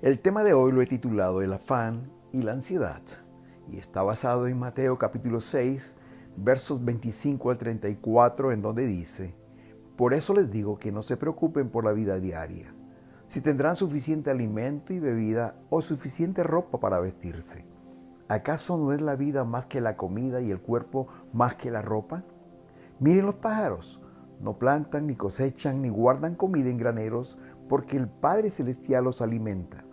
El tema de hoy lo he titulado El afán y la ansiedad y está basado en Mateo capítulo 6, versos 25 al 34, en donde dice: Por eso les digo que no se preocupen por la vida diaria, si tendrán suficiente alimento y bebida o suficiente ropa para vestirse. ¿Acaso no es la vida más que la comida y el cuerpo más que la ropa? Miren los pájaros, no plantan, ni cosechan, ni guardan comida en graneros, porque el Padre Celestial los alimenta.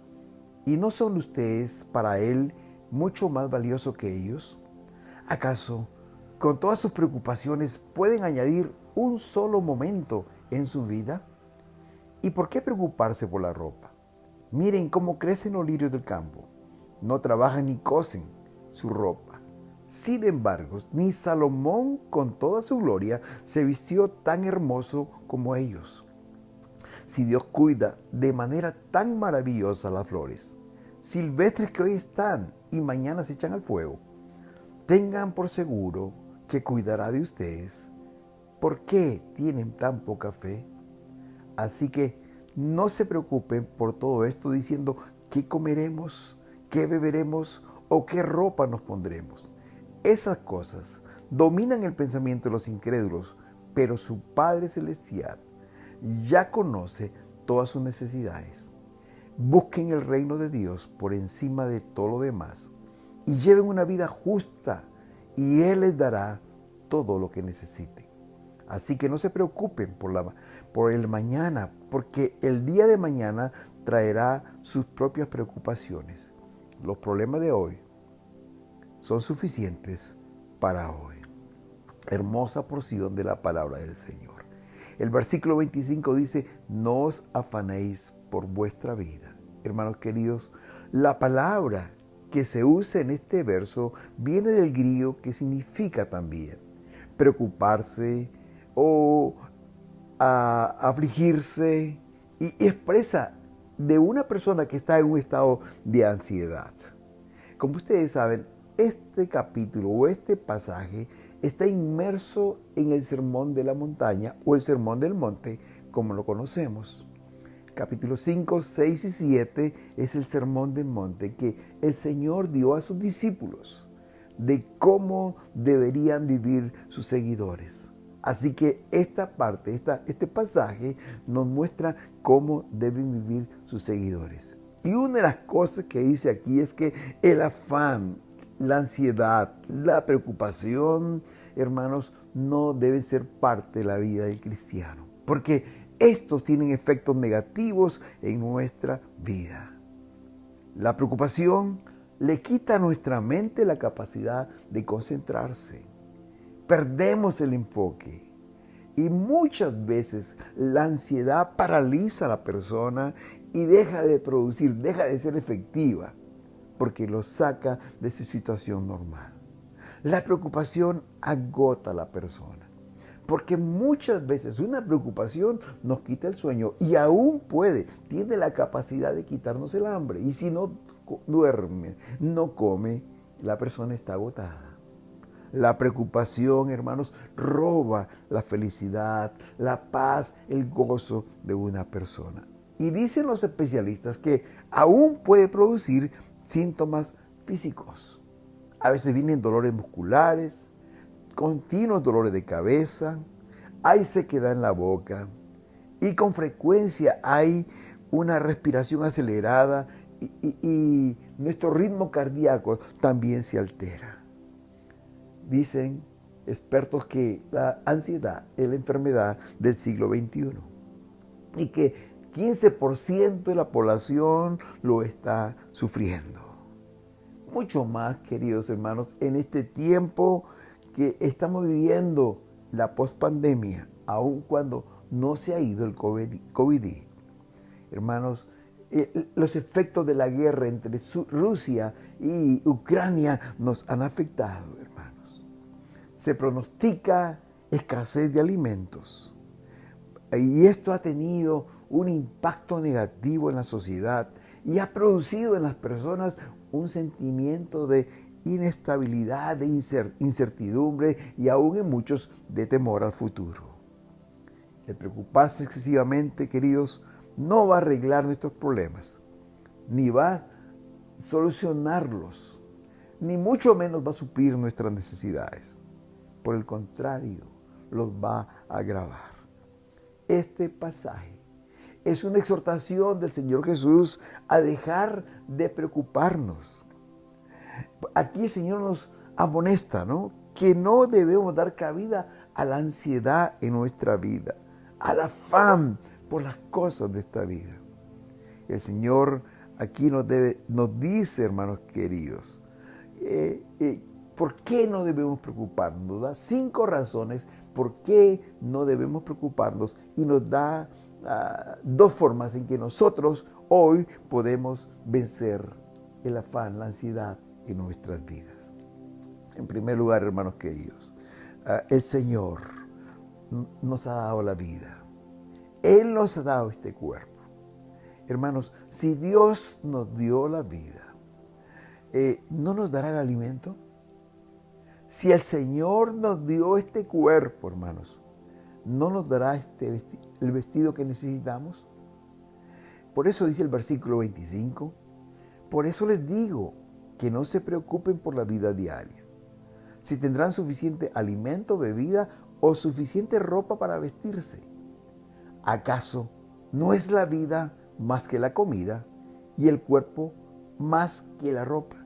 ¿Y no son ustedes para Él mucho más valiosos que ellos? ¿Acaso, con todas sus preocupaciones, pueden añadir un solo momento en su vida? ¿Y por qué preocuparse por la ropa? Miren cómo crecen los lirios del campo. No trabajan ni cosen su ropa. Sin embargo, ni Salomón, con toda su gloria, se vistió tan hermoso como ellos. Si Dios cuida de manera tan maravillosa las flores, silvestres que hoy están y mañana se echan al fuego, tengan por seguro que cuidará de ustedes. ¿Por qué tienen tan poca fe? Así que no se preocupen por todo esto diciendo qué comeremos, qué beberemos o qué ropa nos pondremos. Esas cosas dominan el pensamiento de los incrédulos, pero su Padre Celestial ya conoce todas sus necesidades. Busquen el reino de Dios por encima de todo lo demás y lleven una vida justa y Él les dará todo lo que necesiten. Así que no se preocupen por el mañana, porque el día de mañana traerá sus propias preocupaciones. Los problemas de hoy son suficientes para hoy. Hermosa porción de la palabra del Señor. El versículo 25 dice: no os afanéis por vuestra vida. Hermanos queridos, la palabra que se usa en este verso viene del griego, que significa también preocuparse o afligirse, y expresa de una persona que está en un estado de ansiedad. Como ustedes saben, este capítulo o este pasaje está inmerso en el Sermón de la Montaña o el Sermón del Monte, como lo conocemos. Capítulos 5, 6 y 7 es el Sermón del Monte que el Señor dio a sus discípulos de cómo deberían vivir sus seguidores. Así que esta parte, este pasaje nos muestra cómo deben vivir sus seguidores. Y una de las cosas que dice aquí es que el afán, la ansiedad, la preocupación, hermanos, no deben ser parte de la vida del cristiano, porque estos tienen efectos negativos en nuestra vida. La preocupación le quita a nuestra mente la capacidad de concentrarse. Perdemos el enfoque y muchas veces la ansiedad paraliza a la persona y deja de producir, deja de ser efectiva, porque lo saca de su situación normal. La preocupación agota a la persona, porque muchas veces una preocupación nos quita el sueño y aún tiene la capacidad de quitarnos el hambre. Y si no duerme, no come, la persona está agotada. La preocupación, hermanos, roba la felicidad, la paz, el gozo de una persona. Y dicen los especialistas que aún puede producir síntomas físicos. A veces vienen dolores musculares, continuos dolores de cabeza, hay sequedad en la boca y con frecuencia hay una respiración acelerada y nuestro ritmo cardíaco también se altera. Dicen expertos que la ansiedad es la enfermedad del siglo XXI y que 15% de la población lo está sufriendo. Mucho más, queridos hermanos, en este tiempo que estamos viviendo la pospandemia, aun cuando no se ha ido el COVID. Hermanos, los efectos de la guerra entre Rusia y Ucrania nos han afectado, hermanos. Se pronostica escasez de alimentos y esto ha tenido un impacto negativo en la sociedad y ha producido en las personas un sentimiento de inestabilidad, de incertidumbre y aún en muchos de temor al futuro. El preocuparse excesivamente, queridos, no va a arreglar nuestros problemas. ni va a solucionarlos, ni mucho menos va a suplir nuestras necesidades. Por el contrario, los va a agravar. Este pasaje es una exhortación del Señor Jesús a dejar de preocuparnos. Aquí el Señor nos amonesta, ¿no?, que no debemos dar cabida a la ansiedad en nuestra vida, al afán por las cosas de esta vida. El Señor aquí nos dice, hermanos queridos, ¿por qué no debemos preocuparnos? Nos da 5 razones por qué no debemos preocuparnos y nos da 2 formas en que nosotros hoy podemos vencer el afán, la ansiedad en nuestras vidas. En primer lugar, hermanos queridos, el Señor nos ha dado la vida. Él nos ha dado este cuerpo. Hermanos, si Dios nos dio la vida, ¿no nos dará el alimento? Si el Señor nos dio este cuerpo, hermanos, ¿no nos dará el vestido que necesitamos? Por eso dice el versículo 25, por eso les digo que no se preocupen por la vida diaria, si tendrán suficiente alimento, bebida o suficiente ropa para vestirse. ¿Acaso no es la vida más que la comida y el cuerpo más que la ropa?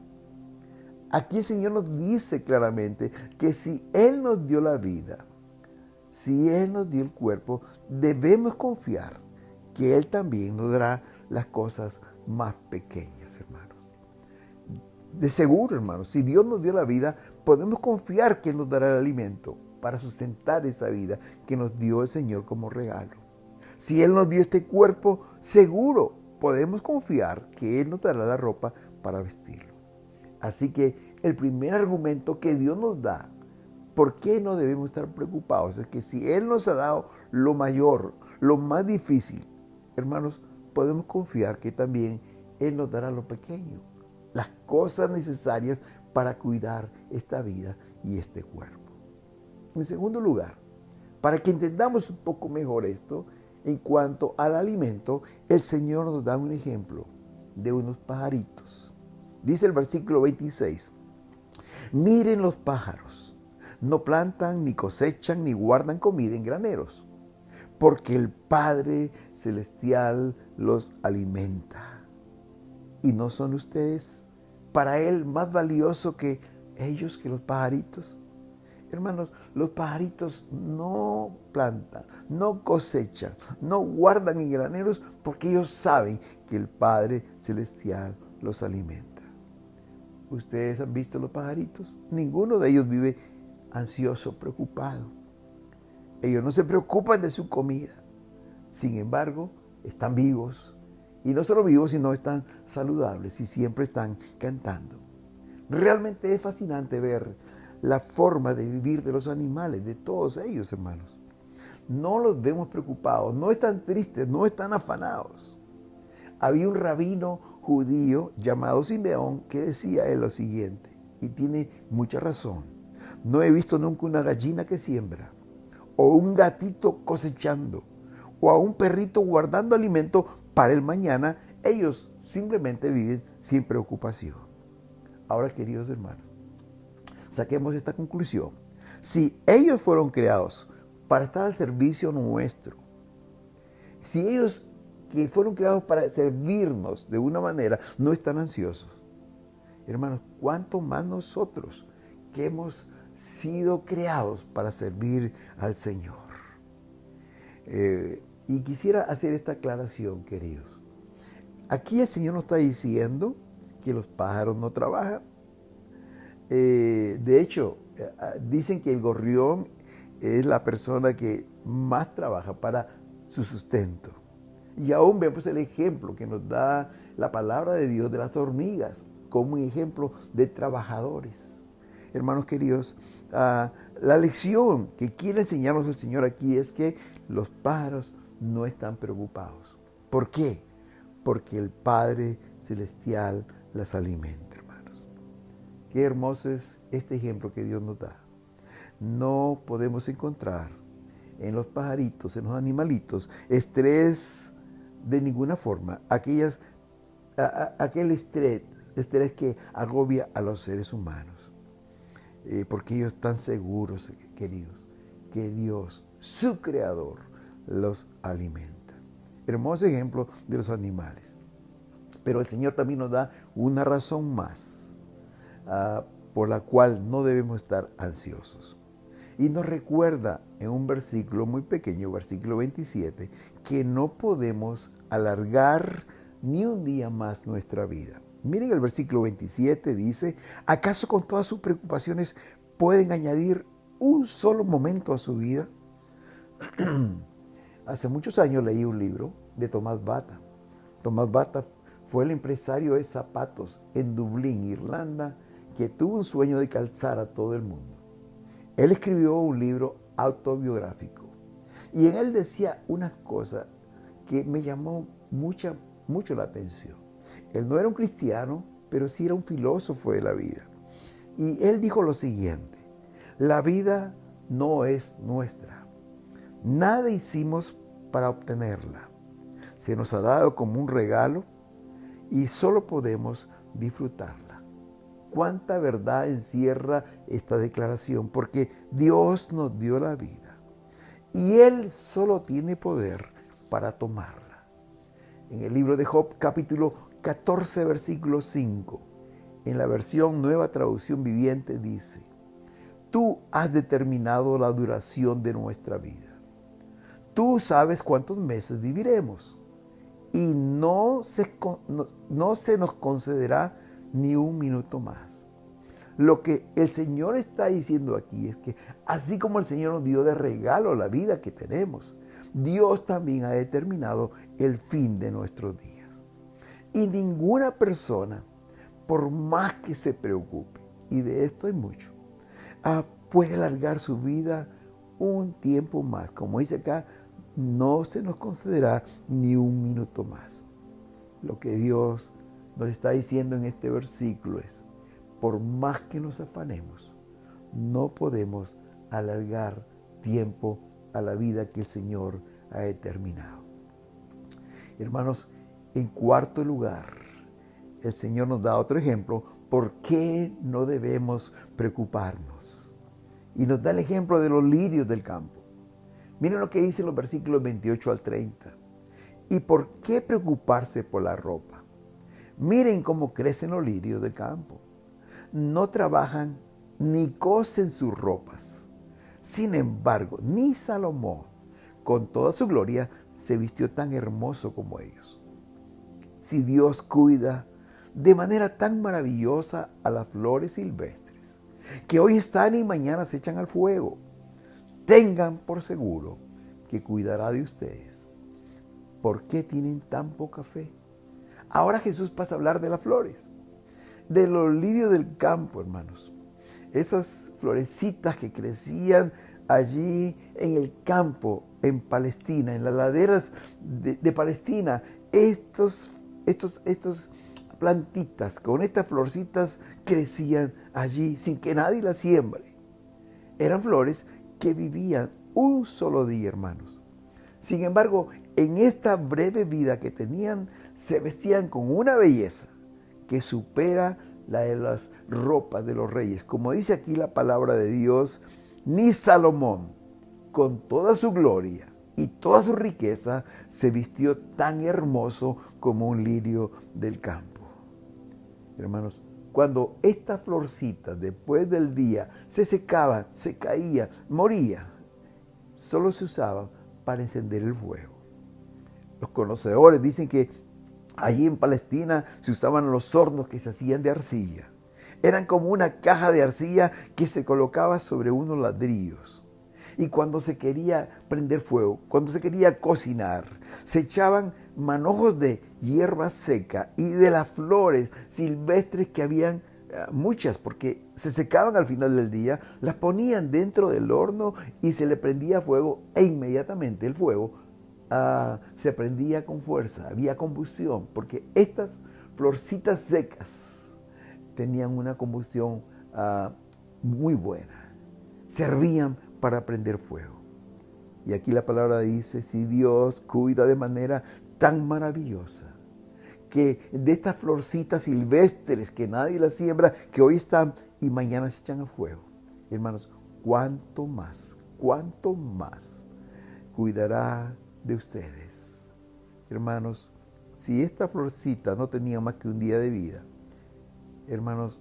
Aquí el Señor nos dice claramente que si Él nos dio la vida, si Él nos dio el cuerpo, debemos confiar que Él también nos dará las cosas más pequeñas, hermanos. De seguro, hermanos, si Dios nos dio la vida, podemos confiar que Él nos dará el alimento para sustentar esa vida que nos dio el Señor como regalo. Si Él nos dio este cuerpo, seguro podemos confiar que Él nos dará la ropa para vestirlo. Así que el primer argumento que Dios nos da, ¿por qué no debemos estar preocupados? Es que si Él nos ha dado lo mayor, lo más difícil, hermanos, podemos confiar que también Él nos dará lo pequeño, las cosas necesarias para cuidar esta vida y este cuerpo. En segundo lugar, para que entendamos un poco mejor esto, en cuanto al alimento, el Señor nos da un ejemplo de unos pajaritos. Dice el versículo 26, miren los pájaros, no plantan, ni cosechan, ni guardan comida en graneros, porque el Padre Celestial los alimenta. ¿Y no son ustedes para Él más valioso que ellos, que los pajaritos? Hermanos, los pajaritos no plantan, no cosechan, no guardan en graneros porque ellos saben que el Padre Celestial los alimenta. ¿Ustedes han visto los pajaritos? Ninguno de ellos vive ansioso, preocupado. Ellos no se preocupan de su comida. Sin embargo, están vivos. Y no solo vivos, sino están saludables y siempre están cantando. Realmente es fascinante ver la forma de vivir de los animales, de todos ellos, hermanos. No los vemos preocupados, no están tristes, no están afanados. Había un rabino judío llamado Simeón que decía él lo siguiente, y tiene mucha razón. No he visto nunca una gallina que siembra, o un gatito cosechando, o a un perrito guardando alimento para el mañana. Ellos simplemente viven sin preocupación. Ahora, queridos hermanos, saquemos esta conclusión. Si ellos fueron creados para estar al servicio nuestro, si ellos que fueron creados para servirnos de una manera no están ansiosos, hermanos, ¿cuánto más nosotros que hemos sido creados para servir al Señor? Y quisiera hacer esta aclaración, queridos. Aquí el Señor nos está diciendo que los pájaros no trabajan. De hecho, dicen que el gorrión es la persona que más trabaja para su sustento. Y aún vemos el ejemplo que nos da la palabra de Dios de las hormigas como un ejemplo de trabajadores. Hermanos queridos, la lección que quiere enseñarnos el Señor aquí es que los pájaros no están preocupados. ¿Por qué? Porque el Padre Celestial las alimenta, hermanos. Qué hermoso es este ejemplo que Dios nos da. No podemos encontrar en los pajaritos, en los animalitos, estrés de ninguna forma. Aquellas aquel estrés que agobia a los seres humanos. Porque ellos están seguros, queridos, que Dios, su creador, los alimenta. Hermoso ejemplo de los animales. Pero el Señor también nos da una razón más por la cual no debemos estar ansiosos. Y nos recuerda en un versículo muy pequeño, versículo 27, que no podemos alargar ni un día más nuestra vida. Miren el versículo 27, dice, ¿acaso con todas sus preocupaciones pueden añadir un solo momento a su vida? Hace muchos años leí un libro de Tomás Bata. Tomás Bata fue el empresario de zapatos en Dublín, Irlanda, que tuvo un sueño de calzar a todo el mundo. Él escribió un libro autobiográfico y en él decía unas cosas que me llamó mucho la atención. Él no era un cristiano, pero sí era un filósofo de la vida. Y él dijo lo siguiente: la vida no es nuestra. Nada hicimos para obtenerla. Se nos ha dado como un regalo y solo podemos disfrutarla. Cuánta verdad encierra esta declaración, porque Dios nos dio la vida y Él solo tiene poder para tomarla. En el libro de Job, capítulo 14, versículo 5, en la versión Nueva Traducción Viviente dice: tú has determinado la duración de nuestra vida. Tú sabes cuántos meses viviremos y no se nos concederá ni un minuto más. Lo que el Señor está diciendo aquí es que así como el Señor nos dio de regalo la vida que tenemos, Dios también ha determinado el fin de nuestros días. Y ninguna persona, por más que se preocupe, y de esto hay mucho, puede alargar su vida un tiempo más. Como dice acá, no se nos concederá ni un minuto más. Lo que Dios nos está diciendo en este versículo es: por más que nos afanemos, no podemos alargar tiempo a la vida que el Señor ha determinado. Hermanos, en cuarto lugar, el Señor nos da otro ejemplo por qué no debemos preocuparnos. Y nos da el ejemplo de los lirios del campo. Miren lo que dice en los versículos 28 al 30. ¿Y por qué preocuparse por la ropa? Miren cómo crecen los lirios del campo. No trabajan ni cosen sus ropas. Sin embargo, ni Salomón, con toda su gloria, se vistió tan hermoso como ellos. Si Dios cuida de manera tan maravillosa a las flores silvestres, que hoy están y mañana se echan al fuego, tengan por seguro que cuidará de ustedes. ¿Por qué tienen tan poca fe? Ahora Jesús pasa a hablar de las flores, de los lirios del campo, hermanos. Esas florecitas que crecían allí en el campo, en Palestina, en las laderas de Palestina. Estos plantitas con estas florcitas crecían allí sin que nadie las siembre. Eran flores que vivían un solo día, hermanos. Sin embargo, en esta breve vida que tenían, se vestían con una belleza que supera la de las ropas de los reyes. Como dice aquí la palabra de Dios, ni Salomón, con toda su gloria y toda su riqueza, se vistió tan hermoso como un lirio del campo. Hermanos, cuando estas florcitas después del día se secaban, se caían, morían, solo se usaban para encender el fuego. Los conocedores dicen que allí en Palestina se usaban los hornos que se hacían de arcilla. Eran como una caja de arcilla que se colocaba sobre unos ladrillos. Y cuando se quería prender fuego, cuando se quería cocinar, se echaban manojos de hierba seca y de las flores silvestres que habían muchas, porque se secaban al final del día, las ponían dentro del horno y se le prendía fuego e inmediatamente el fuego se prendía con fuerza, había combustión, porque estas florcitas secas tenían una combustión muy buena, servían para prender fuego. Y aquí la palabra dice: si Dios cuida de manera tan maravillosa que de estas florcitas silvestres que nadie las siembra, que hoy están y mañana se echan a fuego. Hermanos, cuánto más cuidará de ustedes. Hermanos, si esta florcita no tenía más que un día de vida, hermanos,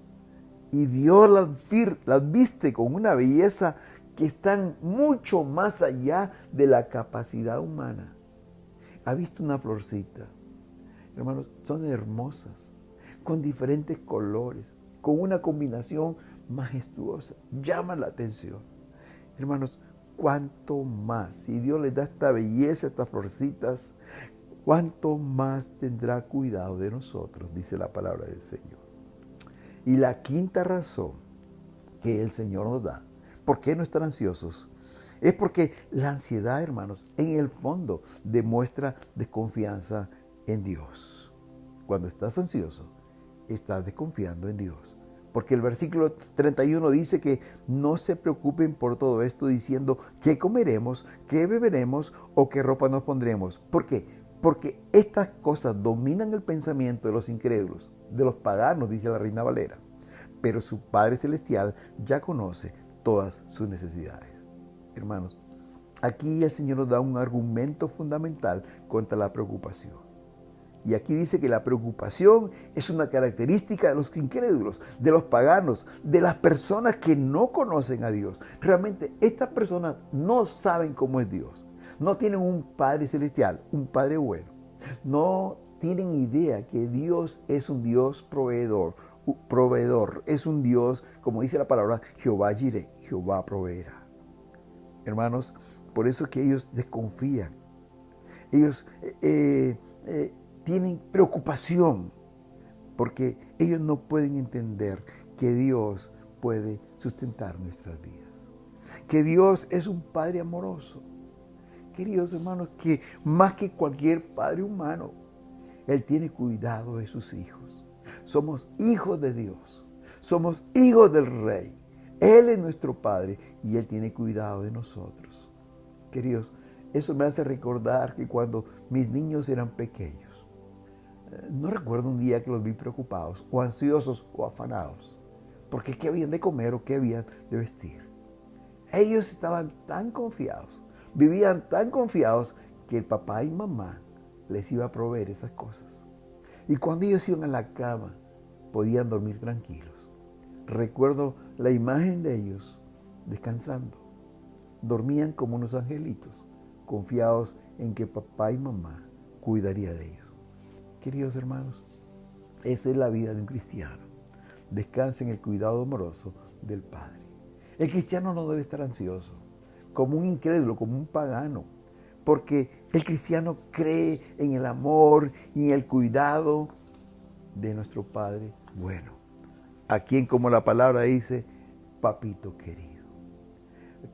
y Dios las viste con una belleza que están mucho más allá de la capacidad humana. ¿Ha visto una florcita? Hermanos, son hermosas, con diferentes colores, con una combinación majestuosa, llama la atención. Hermanos, cuánto más, si Dios les da esta belleza, estas florcitas, cuánto más tendrá cuidado de nosotros, dice la palabra del Señor. Y la quinta razón que el Señor nos da, ¿por qué no estar ansiosos? Es porque la ansiedad, hermanos, en el fondo demuestra desconfianza en Dios. Cuando estás ansioso, estás desconfiando en Dios. Porque el versículo 31 dice que no se preocupen por todo esto diciendo qué comeremos, qué beberemos o qué ropa nos pondremos. ¿Por qué? Porque estas cosas dominan el pensamiento de los incrédulos, de los paganos, dice la Reina Valera. Pero su Padre Celestial ya conoce todas sus necesidades. Hermanos, aquí el Señor nos da un argumento fundamental contra la preocupación. Y aquí dice que la preocupación es una característica de los incrédulos, de los paganos, de las personas que no conocen a Dios. Realmente estas personas no saben cómo es Dios. No tienen un Padre Celestial, un Padre bueno. No tienen idea que Dios es un Dios proveedor. Es un Dios, como dice la palabra, Jehová Jireh, Jehová proveerá. Hermanos, por eso que ellos desconfían. Ellos tienen preocupación porque ellos no pueden entender que Dios puede sustentar nuestras vidas. Que Dios es un Padre amoroso. Queridos hermanos, que más que cualquier padre humano, Él tiene cuidado de sus hijos. Somos hijos de Dios. Somos hijos del Rey. Él es nuestro Padre y Él tiene cuidado de nosotros. Queridos, eso me hace recordar que cuando mis niños eran pequeños, no recuerdo un día que los vi preocupados o ansiosos o afanados porque qué habían de comer o qué habían de vestir. Ellos estaban tan confiados, vivían tan confiados que el papá y mamá les iba a proveer esas cosas. Y cuando ellos iban a la cama, podían dormir tranquilos. Recuerdo la imagen de ellos descansando. Dormían como unos angelitos, confiados en que papá y mamá cuidaría de ellos. Queridos hermanos, esa es la vida de un cristiano. Descansa en el cuidado amoroso del Padre. El cristiano no debe estar ansioso, como un incrédulo, como un pagano, porque el cristiano cree en el amor y en el cuidado de nuestro Padre bueno, a quien, como la palabra dice, papito querido.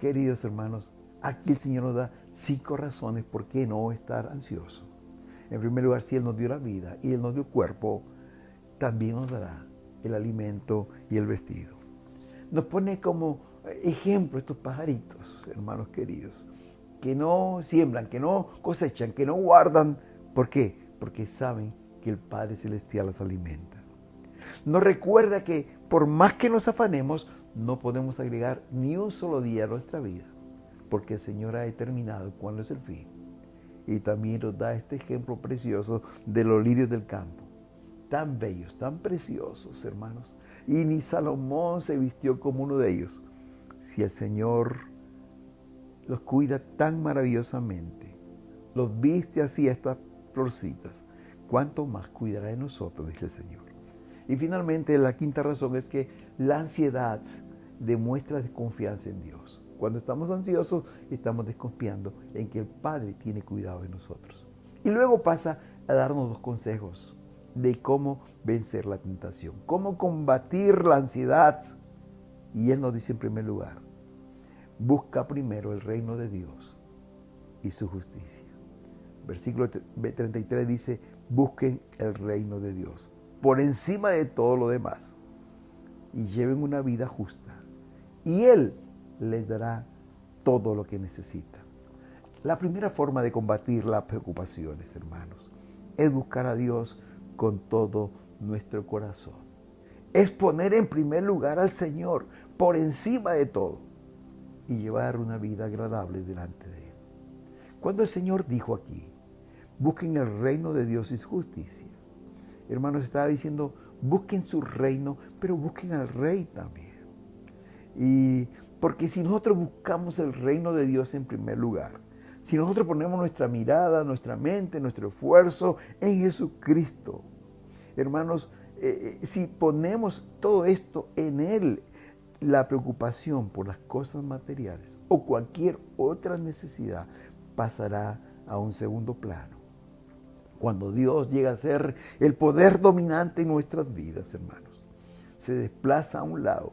Queridos hermanos, aquí el Señor nos da 5 razones por qué no estar ansioso. En primer lugar, si Él nos dio la vida y Él nos dio cuerpo, también nos dará el alimento y el vestido. Nos pone como ejemplo estos pajaritos, hermanos queridos, que no siembran, que no cosechan, que no guardan. ¿Por qué? Porque saben que el Padre Celestial los alimenta. Nos recuerda que por más que nos afanemos, no podemos agregar ni un solo día a nuestra vida, porque el Señor ha determinado cuándo es el fin. Y también nos da este ejemplo precioso de los lirios del campo. Tan bellos, tan preciosos, hermanos. Y ni Salomón se vistió como uno de ellos. Si el Señor los cuida tan maravillosamente, los viste así a estas florcitas, ¿cuánto más cuidará de nosotros?, dice el Señor. Y finalmente, la quinta razón es que la ansiedad demuestra desconfianza en Dios. Cuando estamos ansiosos, estamos desconfiando en que el Padre tiene cuidado de nosotros. Y luego pasa a darnos 2 consejos de cómo vencer la tentación, cómo combatir la ansiedad. Y Él nos dice en primer lugar, busca primero el reino de Dios y su justicia. Versículo 33 dice, busquen el reino de Dios por encima de todo lo demás y lleven una vida justa. Y Él les dará todo lo que necesitan. La primera forma de combatir las preocupaciones, hermanos, es buscar a Dios con todo nuestro corazón. Es poner en primer lugar al Señor por encima de todo y llevar una vida agradable delante de Él. Cuando el Señor dijo aquí, busquen el reino de Dios y su justicia, hermanos, estaba diciendo, busquen su reino, pero busquen al Rey también. Y porque si nosotros buscamos el reino de Dios en primer lugar, si nosotros ponemos nuestra mirada, nuestra mente, nuestro esfuerzo en Jesucristo, hermanos, si ponemos todo esto en Él, la preocupación por las cosas materiales o cualquier otra necesidad pasará a un segundo plano. Cuando Dios llega a ser el poder dominante en nuestras vidas, hermanos, se desplaza a un lado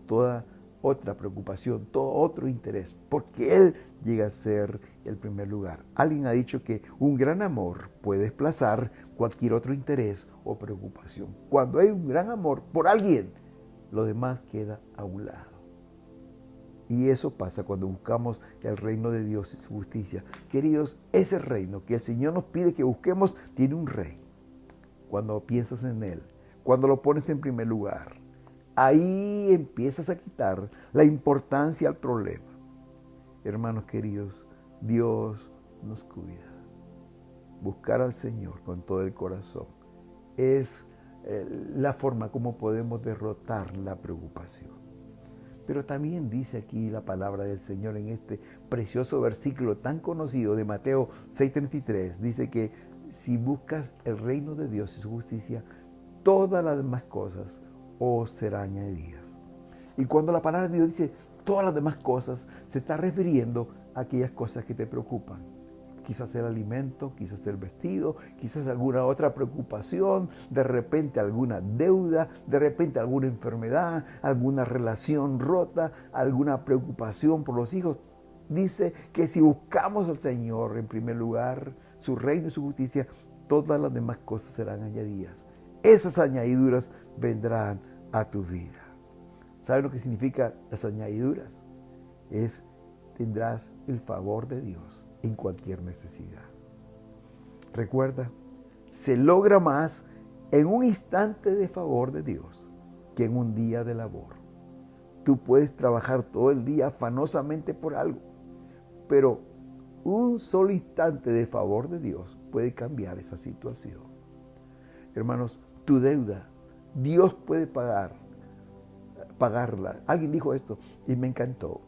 toda otra preocupación, todo otro interés, porque Él llega a ser el primer lugar. Alguien ha dicho que un gran amor puede desplazar cualquier otro interés o preocupación. Cuando hay un gran amor por alguien, lo demás queda a un lado. Y eso pasa cuando buscamos el reino de Dios y su justicia. Queridos, ese reino que el Señor nos pide que busquemos tiene un rey. Cuando piensas en Él, cuando lo pones en primer lugar, ahí empiezas a quitar la importancia al problema. Hermanos queridos, Dios nos cuida. Buscar al Señor con todo el corazón es la forma como podemos derrotar la preocupación. Pero también dice aquí la palabra del Señor en este precioso versículo tan conocido de Mateo 6:33. Dice que si buscas el reino de Dios y su justicia, todas las demás cosas os serán añadidas. Y cuando la palabra de Dios dice todas las demás cosas, se está refiriendo a aquellas cosas que te preocupan. Quizás el alimento, quizás el vestido, quizás alguna otra preocupación, de repente alguna deuda, de repente alguna enfermedad, alguna relación rota, alguna preocupación por los hijos. Dice que si buscamos al Señor en primer lugar, su reino y su justicia, todas las demás cosas serán añadidas. Esas añadiduras vendrán a tu vida. ¿Saben lo que significa las añadiduras? Tendrás el favor de Dios en cualquier necesidad. Recuerda, se logra más en un instante de favor de Dios que en un día de labor. Tú puedes trabajar todo el día afanosamente por algo, pero un solo instante de favor de Dios puede cambiar esa situación. Hermanos, tu deuda, Dios puede pagarla. Alguien dijo esto y me encantó.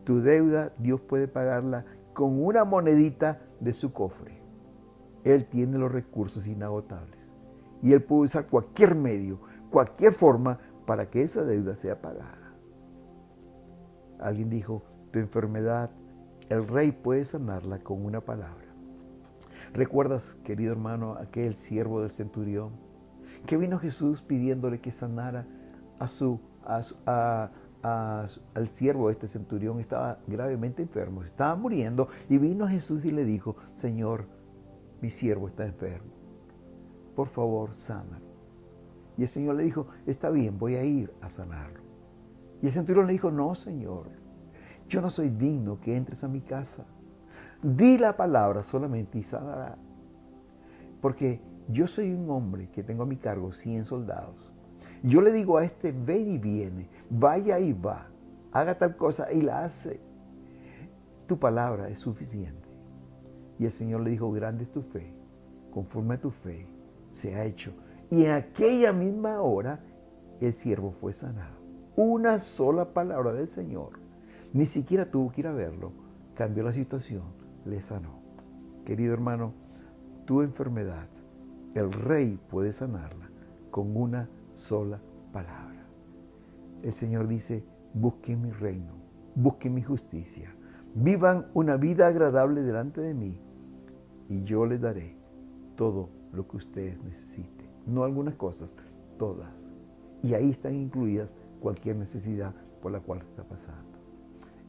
Tu deuda, Dios puede pagarla con una monedita de su cofre. Él tiene los recursos inagotables y Él puede usar cualquier medio, cualquier forma para que esa deuda sea pagada. Alguien dijo, tu enfermedad, el Rey puede sanarla con una palabra. ¿Recuerdas, querido hermano, aquel siervo del centurión que vino Jesús pidiéndole que sanara al siervo de este centurión? Estaba gravemente enfermo, estaba muriendo, y vino Jesús y le dijo, Señor, mi siervo está enfermo, por favor, sánalo. Y el Señor le dijo, está bien, voy a ir a sanarlo. Y el centurión le dijo, no, Señor, yo no soy digno que entres a mi casa. Di la palabra solamente y sanará. Porque yo soy un hombre que tengo a mi cargo 100 soldados. Yo le digo a este, ven y viene, vaya y va, haga tal cosa y la hace. Tu palabra es suficiente. Y el Señor le dijo, grande es tu fe, conforme a tu fe se ha hecho. Y en aquella misma hora el siervo fue sanado. Una sola palabra del Señor, ni siquiera tuvo que ir a verlo, cambió la situación, le sanó. Querido hermano, tu enfermedad, el Rey puede sanarla con una sola palabra. El Señor dice, busquen mi reino, busquen mi justicia, vivan una vida agradable delante de mí y yo les daré todo lo que ustedes necesiten. No algunas cosas, todas. Y ahí están incluidas cualquier necesidad por la cual está pasando.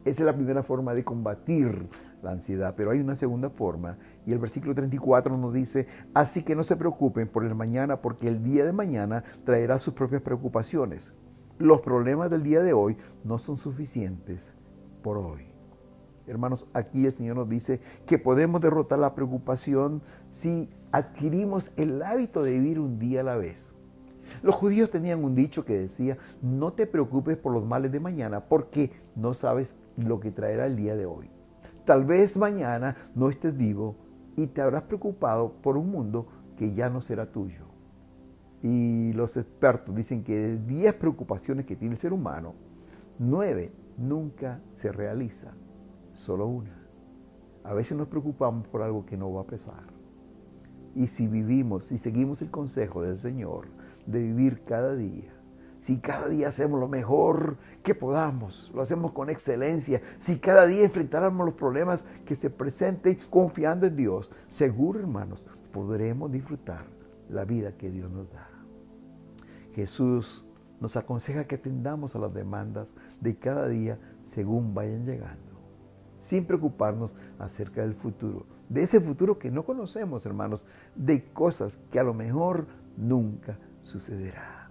Esa es la primera forma de combatir la ansiedad, pero hay una segunda forma, y el versículo 34 nos dice, así que no se preocupen por el mañana, porque el día de mañana traerá sus propias preocupaciones. Los problemas del día de hoy no son suficientes por hoy. Hermanos, aquí el Señor nos dice que podemos derrotar la preocupación si adquirimos el hábito de vivir un día a la vez. Los judíos tenían un dicho que decía: no te preocupes por los males de mañana, porque no sabes lo que traerá el día de hoy. Tal vez mañana no estés vivo y te habrás preocupado por un mundo que ya no será tuyo. Y los expertos dicen que de 10 preocupaciones que tiene el ser humano, 9 nunca se realizan, solo una. A veces nos preocupamos por algo que no va a pasar. Y si vivimos, si seguimos el consejo del Señor de vivir cada día, si cada día hacemos lo mejor que podamos, lo hacemos con excelencia, si cada día enfrentáramos los problemas que se presenten confiando en Dios, seguro, hermanos, podremos disfrutar la vida que Dios nos da. Jesús nos aconseja que atendamos a las demandas de cada día según vayan llegando, sin preocuparnos acerca del futuro, de ese futuro que no conocemos, hermanos, de cosas que a lo mejor nunca sucederá.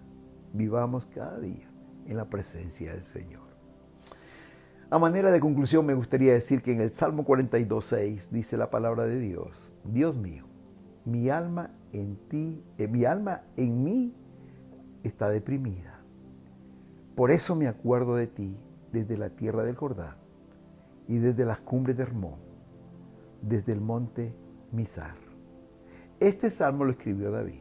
Vivamos cada día en la presencia del Señor. A manera de conclusión, me gustaría decir que en el Salmo 42:6 dice la palabra de Dios: Dios mío, mi alma en mí está deprimida. Por eso me acuerdo de ti desde la tierra del Jordán y desde las cumbres de Hermón, desde el monte Mizar. Este salmo lo escribió David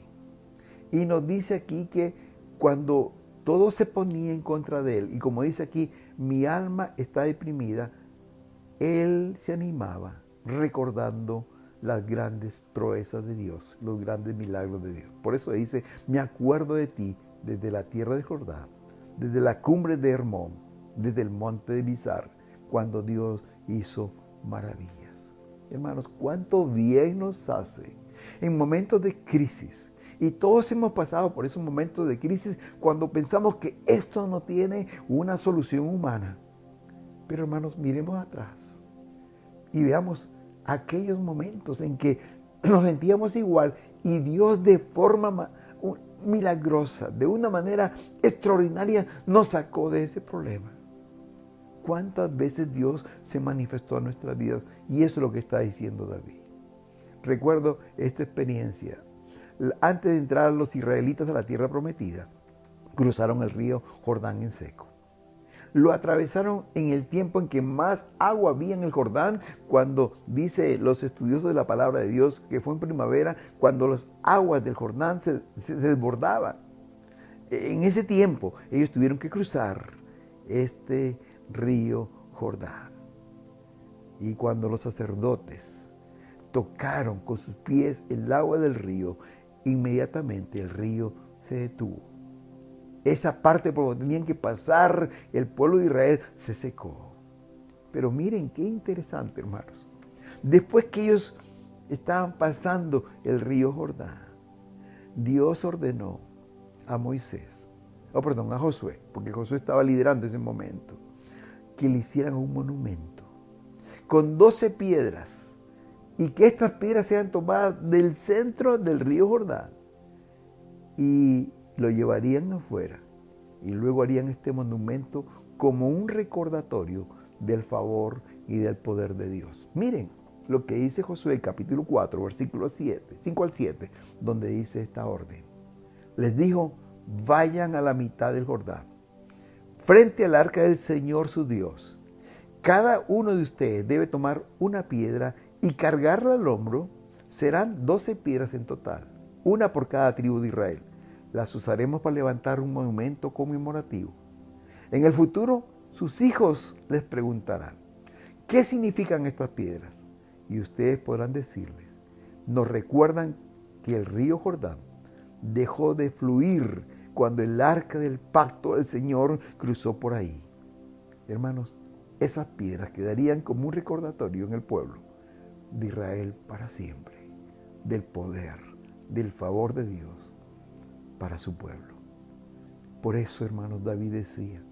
y nos dice aquí que cuando todo se ponía en contra de él, y como dice aquí, mi alma está deprimida, él se animaba recordando las grandes proezas de Dios, los grandes milagros de Dios. Por eso dice: me acuerdo de ti desde la tierra de Jordán, desde la cumbre de Hermón, desde el monte de Mizar, cuando Dios hizo maravillas. Hermanos, cuánto bien nos hace en momentos de crisis. Y todos hemos pasado por esos momentos de crisis cuando pensamos que esto no tiene una solución humana. Pero, hermanos, miremos atrás y veamos aquellos momentos en que nos sentíamos igual y Dios de forma milagrosa, de una manera extraordinaria, nos sacó de ese problema. ¿Cuántas veces Dios se manifestó en nuestras vidas? Y eso es lo que está diciendo David. Recuerdo esta experiencia. Antes de entrar los israelitas a la tierra prometida, cruzaron el río Jordán en seco. Lo atravesaron en el tiempo en que más agua había en el Jordán, cuando dice los estudiosos de la palabra de Dios que fue en primavera, cuando las aguas del Jordán se desbordaban. En ese tiempo ellos tuvieron que cruzar este río Jordán. Y cuando los sacerdotes tocaron con sus pies el agua del río, inmediatamente el río se detuvo. Esa parte por donde tenían que pasar el pueblo de Israel se secó. Pero miren qué interesante, hermanos. Después que ellos estaban pasando el río Jordán, Dios ordenó a a Josué, porque Josué estaba liderando ese momento, que le hicieran un monumento con 12 piedras, y que estas piedras sean tomadas del centro del río Jordán y lo llevarían afuera, y luego harían este monumento como un recordatorio del favor y del poder de Dios. Miren lo que dice Josué capítulo 4, versículos 5 al 7, donde dice esta orden. Les dijo: vayan a la mitad del Jordán, frente al arca del Señor su Dios. Cada uno de ustedes debe tomar una piedra y cargarla al hombro. Serán 12 piedras en total, una por cada tribu de Israel. Las usaremos para levantar un monumento conmemorativo. En el futuro, sus hijos les preguntarán: ¿qué significan estas piedras? Y ustedes podrán decirles: nos recuerdan que el río Jordán dejó de fluir cuando el arca del pacto del Señor cruzó por ahí. Hermanos, esas piedras quedarían como un recordatorio en el pueblo de Israel para siempre, del poder, del favor de Dios para su pueblo. Por eso, hermanos, David decía: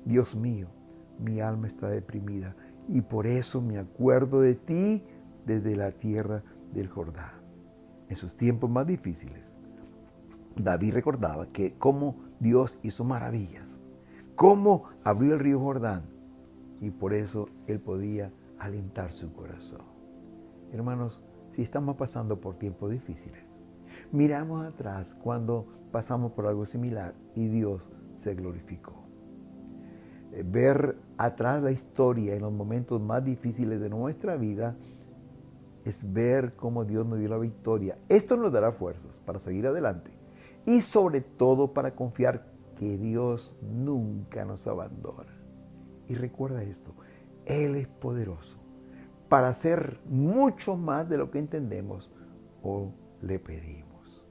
Dios mío, mi alma está deprimida, y por eso me acuerdo de ti desde la tierra del Jordán. En sus tiempos más difíciles, David recordaba que cómo Dios hizo maravillas, cómo abrió el río Jordán, y por eso él podía alentar su corazón. Hermanos, si estamos pasando por tiempos difíciles, miramos atrás cuando pasamos por algo similar y Dios se glorificó. Ver atrás la historia en los momentos más difíciles de nuestra vida es ver cómo Dios nos dio la victoria. Esto nos dará fuerzas para seguir adelante y sobre todo para confiar que Dios nunca nos abandona. Y recuerda esto, Él es poderoso para hacer mucho más de lo que entendemos o le pedimos.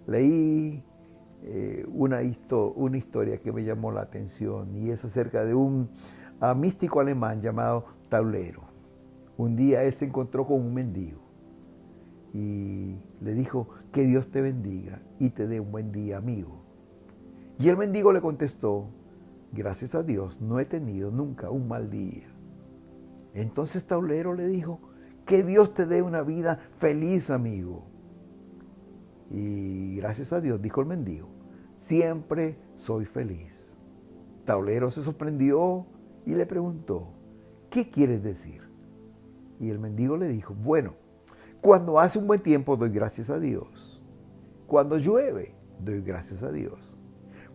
Leí una historia que me llamó la atención y es acerca de un místico alemán llamado Taulero. Un día él se encontró con un mendigo y le dijo: que Dios te bendiga y te dé un buen día, amigo. Y el mendigo le contestó: gracias a Dios no he tenido nunca un mal día. Entonces Taulero le dijo: que Dios te dé una vida feliz, amigo. Y gracias a Dios, dijo el mendigo, siempre soy feliz. Taulero se sorprendió y le preguntó: ¿qué quieres decir? Y el mendigo le dijo: bueno, cuando hace un buen tiempo doy gracias a Dios. Cuando llueve, doy gracias a Dios.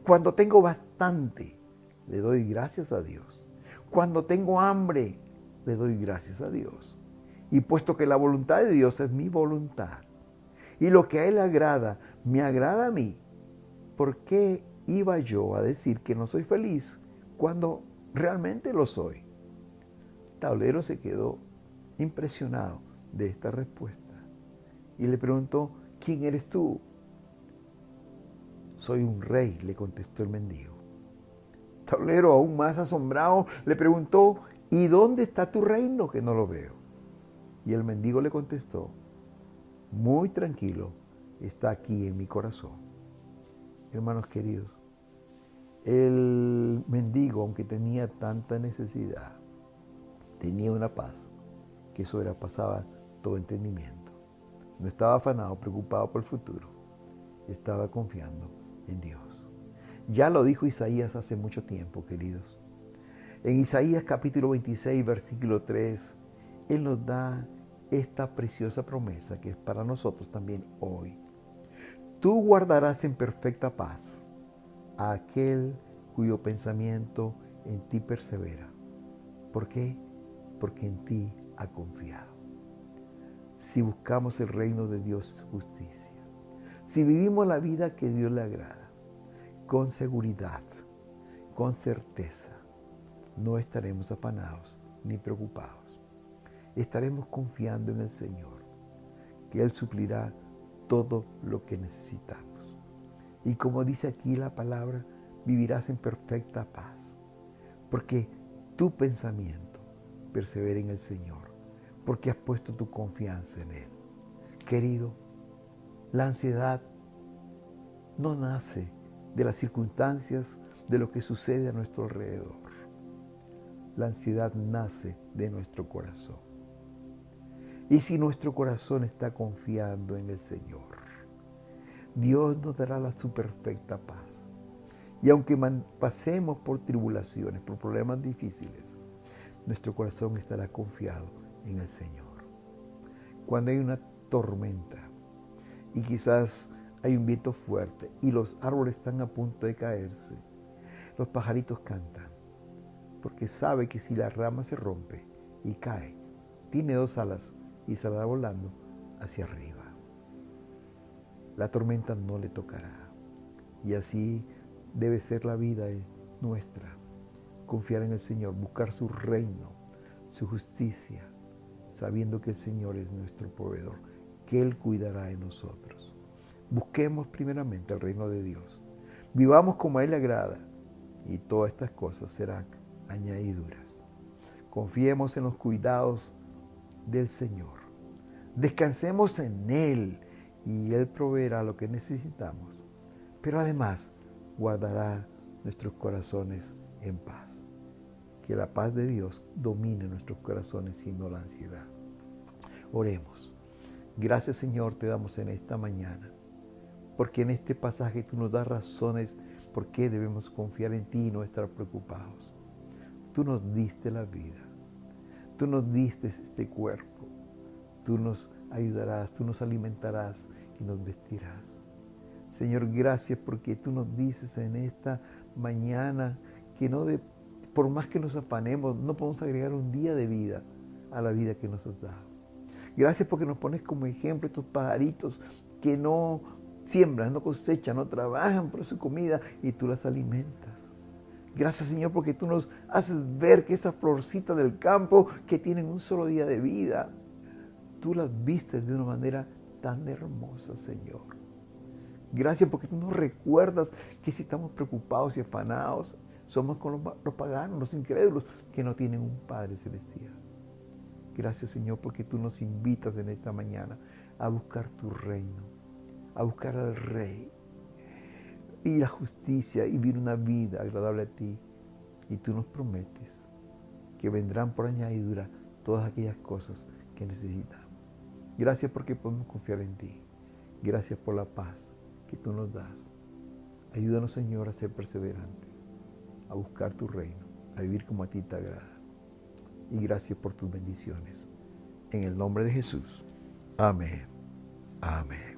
Cuando tengo bastante, le doy gracias a Dios. Cuando tengo hambre, le doy gracias a Dios. Y puesto que la voluntad de Dios es mi voluntad, y lo que a Él le agrada, me agrada a mí, ¿por qué iba yo a decir que no soy feliz cuando realmente lo soy? Taulero se quedó impresionado de esta respuesta y le preguntó: ¿quién eres tú? Soy un rey, le contestó el mendigo. Taulero, aún más asombrado, le preguntó: ¿y dónde está tu reino que no lo veo? Y el mendigo le contestó: muy tranquilo, está aquí en mi corazón. Hermanos queridos, el mendigo, aunque tenía tanta necesidad, tenía una paz que sobrepasaba todo entendimiento. No estaba afanado, preocupado por el futuro. Estaba confiando en Dios. Ya lo dijo Isaías hace mucho tiempo, queridos. En Isaías capítulo 26, versículo 3, Él nos da esta preciosa promesa que es para nosotros también hoy. Tú guardarás en perfecta paz a aquel cuyo pensamiento en ti persevera. ¿Por qué? Porque en ti ha confiado. Si buscamos el reino de Dios y su justicia, si vivimos la vida que Dios le agrada, con seguridad, con certeza, no estaremos afanados ni preocupados. Estaremos confiando en el Señor, que Él suplirá todo lo que necesitamos. Y como dice aquí la palabra, vivirás en perfecta paz, porque tu pensamiento persevera en el Señor, porque has puesto tu confianza en Él. Querido, la ansiedad no nace de las circunstancias de lo que sucede a nuestro alrededor. La ansiedad nace de nuestro corazón. Y si nuestro corazón está confiando en el Señor, Dios nos dará su perfecta paz. Y aunque pasemos por tribulaciones, por problemas difíciles, nuestro corazón estará confiado en el Señor. Cuando hay una tormenta y quizás hay un viento fuerte y los árboles están a punto de caerse, los pajaritos cantan, porque sabe que si la rama se rompe y cae, tiene dos alas y saldrá volando hacia arriba. La tormenta no le tocará. Y así debe ser la vida nuestra. Confiar en el Señor, buscar su reino, su justicia, sabiendo que el Señor es nuestro proveedor, que Él cuidará de nosotros. Busquemos primeramente el reino de Dios. Vivamos como a Él le agrada y todas estas cosas serán añadiduras. Confiemos en los cuidados del Señor. Descansemos en Él y Él proveerá lo que necesitamos. Pero además guardará nuestros corazones en paz. Que la paz de Dios domine nuestros corazones y no la ansiedad. Oremos. Gracias, Señor, te damos en esta mañana, porque en este pasaje tú nos das razones por qué debemos confiar en ti y no estar preocupados. Tú nos diste la vida. Tú nos diste este cuerpo. Tú nos ayudarás, tú nos alimentarás y nos vestirás. Señor, gracias porque tú nos dices en esta mañana que por más que nos afanemos, no podemos agregar un día de vida a la vida que nos has dado. Gracias porque nos pones como ejemplo estos pajaritos que no siembran, no cosechan, no trabajan por su comida y tú las alimentas. Gracias, Señor, porque tú nos haces ver que esas florcitas del campo que tienen un solo día de vida, tú las vistes de una manera tan hermosa, Señor. Gracias porque tú nos recuerdas que si estamos preocupados y afanados, somos con los paganos, los incrédulos, que no tienen un Padre Celestial. Gracias, Señor, porque tú nos invitas en esta mañana a buscar tu reino, a buscar al Rey y la justicia y vivir una vida agradable a ti. Y tú nos prometes que vendrán por añadidura todas aquellas cosas que necesitamos. Gracias porque podemos confiar en ti. Gracias por la paz que tú nos das. Ayúdanos, Señor, a ser perseverantes, a buscar tu reino, a vivir como a ti te agrada. Y gracias por tus bendiciones. En el nombre de Jesús. Amén. Amén.